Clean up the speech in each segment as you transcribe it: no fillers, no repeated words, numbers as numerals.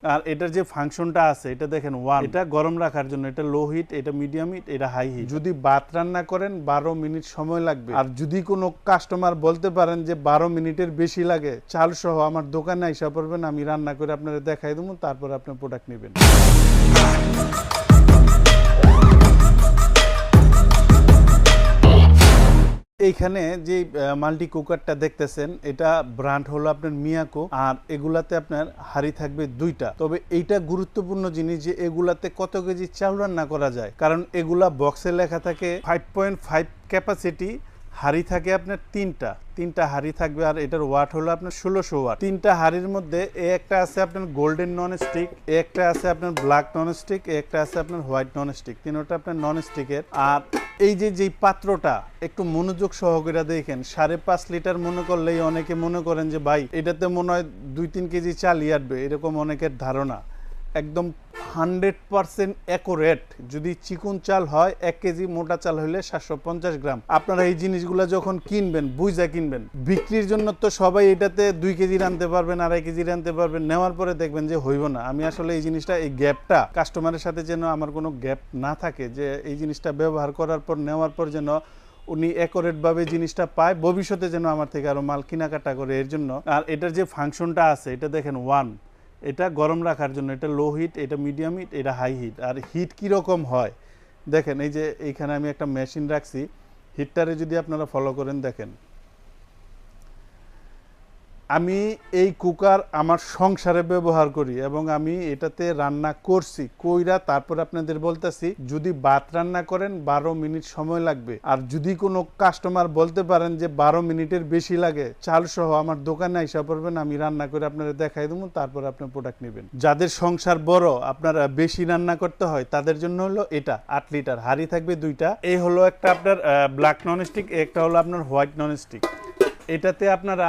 আর এটার যে ফাংশনটা আছে এটা দেখেন ওয়ান, এটা গরম রাখার জন্য, এটা লো হিট, এটা মিডিয়াম হিট, এটা হাই হিট। যদি ভাত রান্না করেন 12 মিনিট সময় লাগবে। আর যদি কোনো কাস্টমার বলতে পারেন যে 12 মিনিটের বেশি লাগে, চাল সহ আমার দোকানে আইসা পড়বেন, আমি রান্না করে আপনারা দেখাই দেবো, তারপর আপনি প্রোডাক্ট নেবেন। এইখানে যে মাল্টি কুকারটা দেখতেছেন, এটা ব্র্যান্ড হলো আপনার মিয়াকো। আর এগুলাতে আপনার হাড়ি থাকবে দুইটা। তবে এইটা গুরুত্বপূর্ণ জিনিস যে এগুলাতে কত কেজি চাল রান্না করা যায়, কারণ এগুলা বক্সে লেখা থাকে 5.5 ক্যাপাসিটি। হাড়ি থাকে আপনার তিনটা হাড়ি থাকবে। আর এটার ওয়াট হলো আপনার 1600 ওয়াট। তিনটা হাড়ির মধ্যে একটা আছে আপনার গোল্ডেন নন স্টিক, একটা আছে আপনার ব্ল্যাক নন স্টিক, একটা আছে আপনার হোয়াইট নন স্টিক। তিনটা আপনার নন স্টিকের। আর এই যে পাত্রটা একটু মনোযোগ সহকারে দেখেন, 5.5 লিটার মনে করলেই অনেকে মনে করেন যে ভাই এটাতে মনে হয় 2-3 কেজি চালই আটবে, এরকম অনেকের ধারণা। একদম 100% অ্যাকুরেট। যদি চিকন চাল হয় 1 কেজি, মোটা চাল হলে 750 গ্রাম। আপনারা এই জিনিসগুলো যখন কিনবেন বুঝা কিনবেন। বিক্রির জন্য তো সবাই এটাতে 2 কেজি রানতে পারবেন, 2.5 কেজি রানতে পারবেন, নেওয়ার পরে দেখবেন যে হইব না। আমি আসলে এই জিনিসটা, এই গ্যাপটা কাস্টমারের সাথে যেন আমার কোনো গ্যাপ না থাকে, যে এই জিনিসটা ব্যবহার করার পর নেওয়ার পর যেন উনি অ্যাকুরেটভাবে জিনিসটা পায়, ভবিষ্যতে যেন আমার থেকে আরও মাল কেনাকাটা করে, এর জন্য। আর এটার যে ফাংশনটা আছে এটা দেখেন ওয়ান, এটা গরম রাখার জন্য, এটা লো হিট, এটা মিডিয়াম হিট, এটা হাই হিট। আর হিট কীরকম হয় দেখেন, এই যে এইখানে আমি একটা মেশিন রাখছি, হিটটারে যদি আপনারা ফলো করেন দেখেন, আমি এই কুকার আমার সংসারে ব্যবহার করি এবং আমি এটাতে রান্না করছি কইরা, তারপর আপনাদের বলতেছি। যদি ভাত রান্না করেন 12 মিনিট সময় লাগবে। আর যদি কোনো কাস্টমার বলতে পারেন যে 12 মিনিটের বেশি লাগে, চাল সহ আমার দোকানে আইসা পড়বেন, আমি রান্না করে আপনারা দেখাই দেবো, তারপর আপনি প্রোডাক্ট নেবেন। যাদের সংসার বড়, আপনারা বেশি রান্না করতে হয়, তাদের জন্য হলো এটা 8 লিটার হাড়ি থাকবে দুইটা। এই হলো একটা আপনার ব্ল্যাক ননস্টিক, একটা হলো আপনার হোয়াইট ননস্টিক। এটাতে আপনারা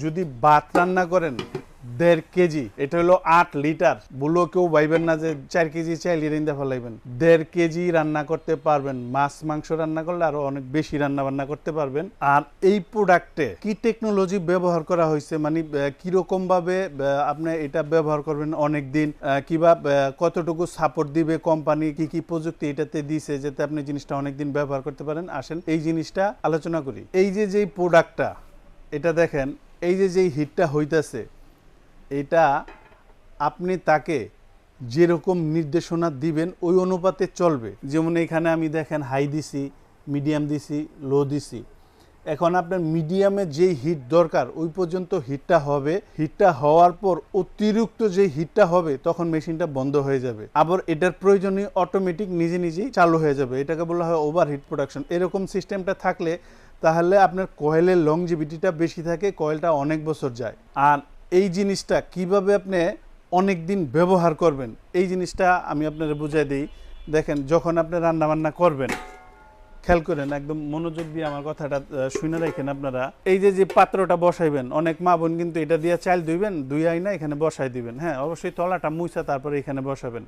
যদি ভাত রান্না করেন 1.5 কেজি, এটা হলো 8 লিটার। বলো কেউ ভাইবেন না যে 4 কেজি চাইলে রিন্দা ফেলাইবেন। 1.5 কেজি রান্না করতে পারবেন। মাছ মাংস রান্না করলে আরো অনেক বেশি রান্না বান্না করতে পারবেন। আর এই প্রোডাক্টে কি টেকনোলজি ব্যবহার করা হয়েছে, মানে কিরকম ভাবে আপনি এটা ব্যবহার করবেন অনেক দিন, কিবা কতটুকু সাপোর্ট দিবে কোম্পানি, কি কি প্রযুক্তি এটাতে দিছে যাতে আপনি জিনিসটা অনেক দিন ব্যবহার করতে পারেন, আসেন এই জিনিসটা আলোচনা করি। এই যে প্রোডাক্টটা, এটা দেখেন, এই যে হিটটা হইতাছে, এটা আপনি তাকে যেরকম নির্দেশনা দিবেন ওই অনুপাতে চলবে। যেমন এখানে আমি দেখেন হাই দিছি, মিডিয়াম দিছি, লো দিছি। এখন আপনার মিডিয়ামে যেই হিট দরকার ওই পর্যন্ত হিটটা হবে। হিটটা হওয়ার পর অতিরিক্ত যে হিটটা হবে তখন মেশিনটা বন্ধ হয়ে যাবে। আবার এটার প্রয়োজনীয় অটোমেটিক নিজেই চালু হয়ে যাবে। এটাকে বলা হয় ওভারহিট প্রোডাকশন। এরকম সিস্টেমটা থাকলে তাহলে আপনার কয়েলের লংজিভিটিটা বেশি থাকে, কয়েলটা অনেক বছর যায়। আর এই জিনিসটা কিভাবে আপনি অনেক দিন ব্যবহার করবেন, এই জিনিসটা আমি আপনারা বুঝাই দিই। দেখেন, যখন আপনি রান্নাবান্না করবেন, খেয়াল করেন, একদম মনোযোগ দিয়ে আমার কথাটা শুনে রাখেন আপনারা। এই যে পাত্রটা বসাইবেন, অনেক মা বোন কিন্তু এটা দিয়ে চাল ধুইবেন, দুই আইনা এখানে বসাই দিবেন। হ্যাঁ, অবশ্যই তলাটা মুছা তারপরে এখানে বসাবেন।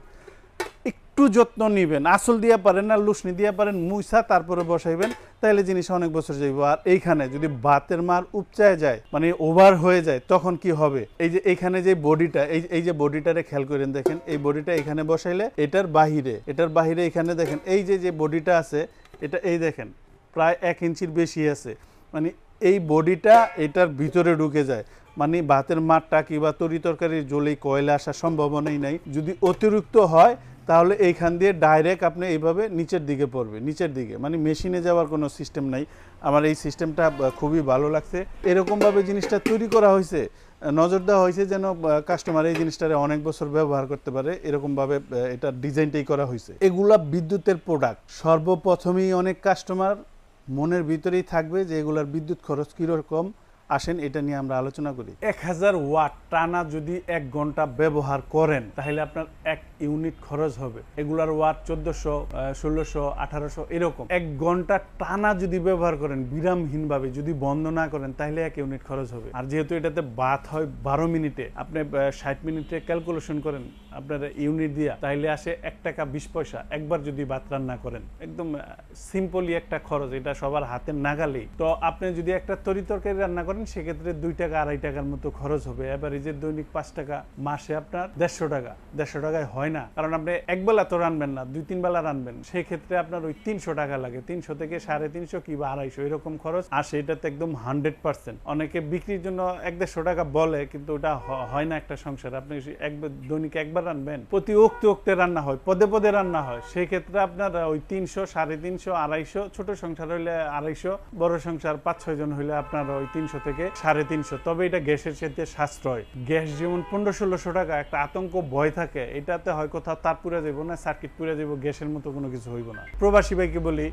একটু যত্ন নিবেন, আসল দিয়া পারেন না লুসনি দিয়া পারেন, মুছা তারপরে বসাইবেন, তাহলে জিনিস অনেক বছর যাইব। আর এইখানে যদি ভাতের মার উপচায় যায়, মানে ওভার হয়ে যায়, তখন কি হবে? এই যে এইখানে যে বডিটা, এই যে বডিটারে খেয়াল করেন, দেখেন এই বডিটা এখানে বসাইলে এটার বাহিরে এখানে দেখেন এই যে বডিটা আছে, এটা এই দেখেন প্রায় 1 ইঞ্চির বেশি আছে। মানে এই বডিটা এটার ভিতরে ঢুকে যায়, মানে ভাতের মারটা কিংবা তরি তরকারির জ্বলেই কয়লা আসার সম্ভাবনাই নাই। যদি অতিরিক্ত হয় তাহলে এইখান দিয়ে ডাইরেক্ট আপনি এইভাবে নিচের দিকে পড়বে, নিচের দিকে, মানে মেশিনে যাওয়ার কোনো সিস্টেম নাই। আমার এই সিস্টেমটা খুবই ভালো লাগছে। এরকমভাবে জিনিসটা তৈরি করা হয়েছে, নজর দেওয়া হয়েছে যেন কাস্টমার এই জিনিসটারে অনেক বছর ব্যবহার করতে পারে, এরকমভাবে এটা ডিজাইনটাই করা হয়েছে। এগুলা বিদ্যুতের প্রোডাক্ট। সর্বপ্রথমেই অনেক কাস্টমার মনের ভিতরেই থাকবে যে এগুলার বিদ্যুৎ খরচ কীরকম। আসেন এটা নিয়ে আমরা আলোচনা করি। 1000 ওয়াট টানা যদি 1 ঘন্টা ব্যবহার করেন তাহলে আপনার 1 ইউনিট খরচ হবে। এগুলার ওয়াট 1400, 1600, 1800 এরকম। 1 ঘন্টা টানা যদি ব্যবহার করেন বিরামহীনভাবে, যদি বন্ধ না করেন, তাহলে 1 ইউনিট খরচ হবে। আর যেহেতু এটাতে ভাত হয় 12 মিনিটে, আপনি 60 মিনিটে ক্যালকুলেশন করেন আপনার ইউনিট দিয়া, তাইলে আসে 1 টাকা 20 পয়সা একবার যদি ভাত রান্না করেন। একদম সিম্পলি একটা খরচ, এটা সবার হাতের নাগালেই। তো আপনি যদি একটা তরি তরকারি রান্না করেন করেন সেক্ষেত্রে 2 টাকা 2.5 টাকার মতো খরচ হবে। এভারেজে দৈনিক 5 টাকা, মাসে আপনার 150 টাকা। 150 টাকায় হয় না, কারণ আপনি একবেলা তো রানবেন না, 2-3 বেলা রানবেন, সেই ক্ষেত্রে আপনার ওই 300 টাকা লাগে। 300 থেকে 350 কিংবা 250 এরকম খরচ আসে। এটাতে একদম 100%। অনেকে বিক্রির জন্য 150 টাকা বলে, কিন্তু ওটা হয় না একটা সংসার। আপনি দৈনিক একবার রানবেন, প্রতি ওক্তে রান্না হয়, পদে পদে রান্না হয়, সেই ক্ষেত্রে আপনার ওই 300, 350, 250, ছোট সংসার হইলে 250, বড় সংসার 5-6 জন হইলে আপনার ওই 300 থেকে 350। তবে এটা গ্যাসের সাথে সাশ্রয়। গ্যাস যেমন 1500-1600 টাকা, একটা আতঙ্ক ভয় থাকে, এটাতে হয় কোথাও তার পুড়ে যাবো না, সার্কিট পুড়ে যাবো, গ্যাসের মতো কোনো কিছু হইব না। প্রবাসী ভাইকে বলি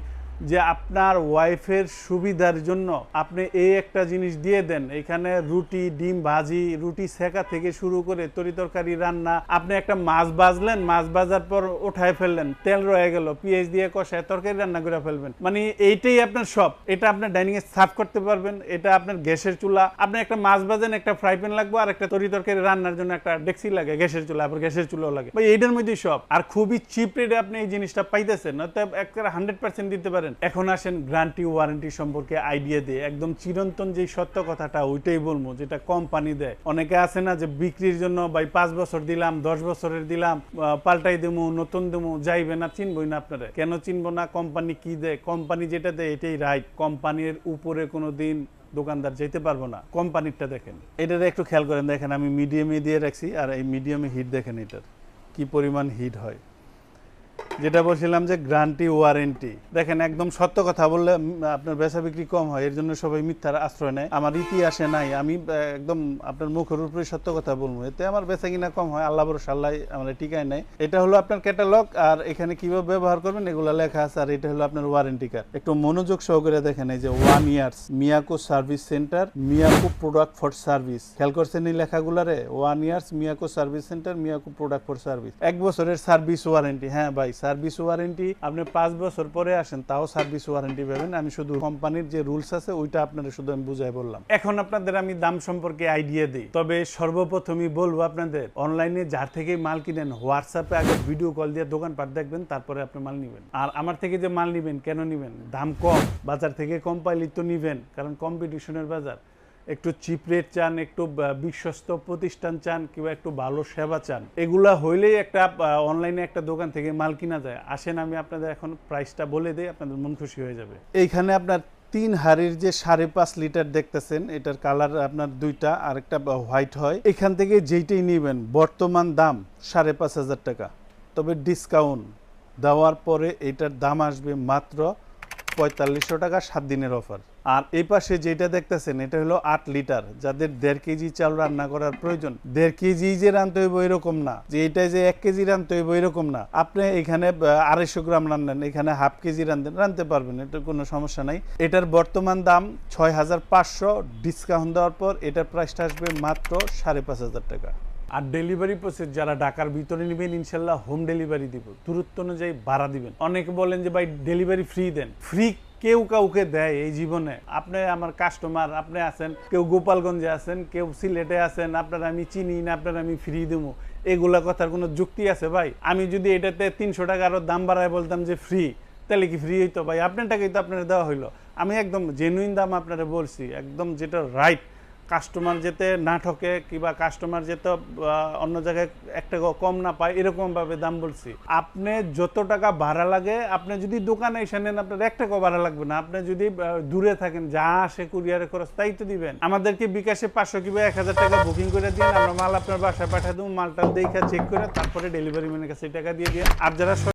যে আপনার ওয়াইফের সুবিধার জন্য আপনি এই একটা জিনিস দিয়ে দেন। এখানে রুটি, ডিম ভাজি, রুটি সেকা থেকে শুরু করে তরিতরকারি রান্না, আপনি একটা মাছ ভাজলেন, মাছ ভাজার পর উঠায় ফেললেন, তেল রয়ে গেল, পেঁয়াজ দিয়ে কষায় তরকারি রান্না করে ফেলবেন, মানে এইটাই আপনার সব। এটা আপনার ডাইনিং এ সার্ভ করতে পারবেন। এটা আপনার গ্যাসের চুলা, আপনি একটা মাছ ভাজেন, একটা ফ্রাই প্যান লাগবে, আর একটা তরিতরকারি রান্নার জন্য একটা ডেক্সি লাগে, গ্যাসের চুলা, আবার গ্যাসের চুলাও লাগে। এইটার মধ্যেই সব, আর খুবই চিপ রেটে আপনি এই জিনিসটা পাইতেছেন, নয়তো একটা 100% দিতে পারেন। এখন আসেন গ্যারান্টি ওয়ারেন্টি সম্পর্কে আইডিয়া দিয়ে একদম চিরন্তন যে সত্য কথাটা ওইটাই বলবো, যেটা কোম্পানি দেয়। অনেকে আছে না যে বিক্রির জন্য ভাই 5 বছর দিলাম, 10 বছরের দিলাম, পাল্টাই দেবো, নতুন দেবো, যাইবে না, চিনবই না। আপনারা কেন চিনবো না? কোম্পানি কি দেয়, কোম্পানি যেটা দেয় এটাই রাইট। কোম্পানির উপরে কোনো দিন দোকানদার যেতে পারবো না। কোম্পানিরটা দেখেন, এটাতে একটু খেয়াল করেন। দেখেন আমি মিডিয়ামে দিয়ে রাখছি, আর এই মিডিয়ামে হিট দেখেন এটার কি পরিমাণ হিট হয়। যেটা বলছিলাম যে গ্যারান্টি ওয়ারেন্টি, দেখেন একদম সত্য কথা বললে আপনার বেচা বিক্রি কম হয়, এর জন্য সবাই মিথ্যার আশ্রয় নেয়। আমার ইতিহাসে নাই, আমি একদম আপনার মুখের উপরে সত্য কথা বলবো, এতে আমার বেচা কিনা কম হয়। আল্লাহ ভরসা, আল্লাহ আমার টিকায় নেয়। এটা হলো আপনার ক্যাটালগ, আর এখানে কিভাবে ব্যবহার করবেন এগুলো লেখা আছে। আর এটা হলো আপনার ওয়ারেন্টি কার্ড। একটু মনোযোগ সহকারে দেখেন, এই যে 1 years Miyako service centre, Miyako product for service. খেয়াল করছেন এই লেখাগুলারে? 1 years Miyako service centre, Miyako product for service. 1 বছরের সার্ভিস ওয়ারেন্টি। হ্যাঁ ভাই, সার্ভিস ওয়ারেন্টি। আপনি 5 বছর পরে আসেন, তাও সার্ভিস ওয়ারেন্টি পাবেন। আমি শুধু কোম্পানির যে রুলস আছে ওইটা আপনাদের শুধু আমি বুঝাই বললাম। এখন আপনাদের আমি দাম সম্পর্কে আইডিয়া দিই। তবে সর্বপ্রথমই বলবো আপনাদের, অনলাইনে যার থেকে মাল কিনেন, হোয়াটসঅ্যাপে আগে ভিডিও কল দিয়ে দোকানপাট দেখবেন, তারপরে আপনি মাল নিবেন। আর আমার থেকে যে মাল নিবেন, কেন নিবেন? দাম কম, বাজার থেকে কম পাইলে তো নিবেন, কারণ কম্পিটিশনের বাজার। একটু চিপ রেট চান, একটু বিশ্বস্ত প্রতিষ্ঠান চান, কিংবা একটু ভালো সেবা চান, এগুলা হইলেই একটা অনলাইনে একটা দোকান থেকে মাল কিনা যায়। আসেন আমি আপনাদের এখন প্রাইসটা বলে দিই, আপনাদের মন খুশি হয়ে যাবে। এইখানে আপনার 3 হাড়ির যে 5.5 লিটার দেখতেছেন, এটার কালার আপনার 2টা, আর একটা হোয়াইট হয়। এখান থেকে যেইটাই নেবেন বর্তমান দাম 5,500 টাকা। তবে ডিসকাউন্ট দেওয়ার পরে এটার দাম আসবে মাত্র 4500 টাকা, 7 দিনের অফার। আর এই পাশে যেটা দেখতেছেন, এটা হলো 8 লিটার। যাদের 1.5 কেজি চাল রান্না করার প্রয়োজন, 1.5 কেজি যে রানতে হইব এরকম না, যে এটাই যে 1 কেজি রানতে হইব এরকম না। আপনি এখানে 250 গ্রাম রান্নেন, এখানে হাফ কেজি রানতে পারবেন, এটা কোনো সমস্যা নাই। এটার বর্তমান দাম 6500, ডিসকাউন্ট দেওয়ার পর এটার প্রাইসটা আসবে মাত্র 5,500 টাকা। আর ডেলিভারি প্রসেস যারা ঢাকার ভিতরে নেবেন, ইনশাল্লাহ হোম ডেলিভারি দিব, দূরত্ব অনুযায়ী ভাড়া দিবেন। অনেকে বলেন যে ভাই ডেলিভারি ফ্রি দেন, ফ্রি কেউ কাউকে দেয় এই জীবনে? আপনি আমার কাস্টমার, আপনি আছেন, কেউ গোপালগঞ্জে আছেন, কেউ সিলেটে আছেন, আপনার আমি চিনি না, আপনার আমি ফ্রি দেবো, এগুলা কথার কোনো যুক্তি আছে ভাই? আমি যদি এটাতে 300 টাকা আরো দাম বাড়ায় বলতাম যে ফ্রি, তাহলে কি ফ্রি হইতো ভাই? আপনার টাকাই তো আপনার দেওয়া হইলো। আমি একদম জেনুইন দাম আপনারা বলছি, একদম যেটা রাইট। কাস্টমার যেতে না ঠকে, কিংবা কাস্টমার যেতে অন্য জায়গায় 1 টাকা কম না পায়, এরকমভাবে দাম বলছি। আপনি যত টাকা ভাড়া লাগে, আপনি যদি দোকানে এসে নেন, আপনার 1 টাকাও ভাড়া লাগবে না। আপনি যদি দূরে থাকেন, যা আসে কুরিয়ারে খরচ তাই তো দিবেন। আমাদেরকে বিকাশে 500 কিংবা 1000 টাকা বুকিং করে দিন, আমরা মাল আপনার বাসায় পাঠিয়ে দেবো। মালটা দেখে চেক করে তারপরে ডেলিভারি ম্যানের কাছে টাকা দিয়ে দিন। আর যারা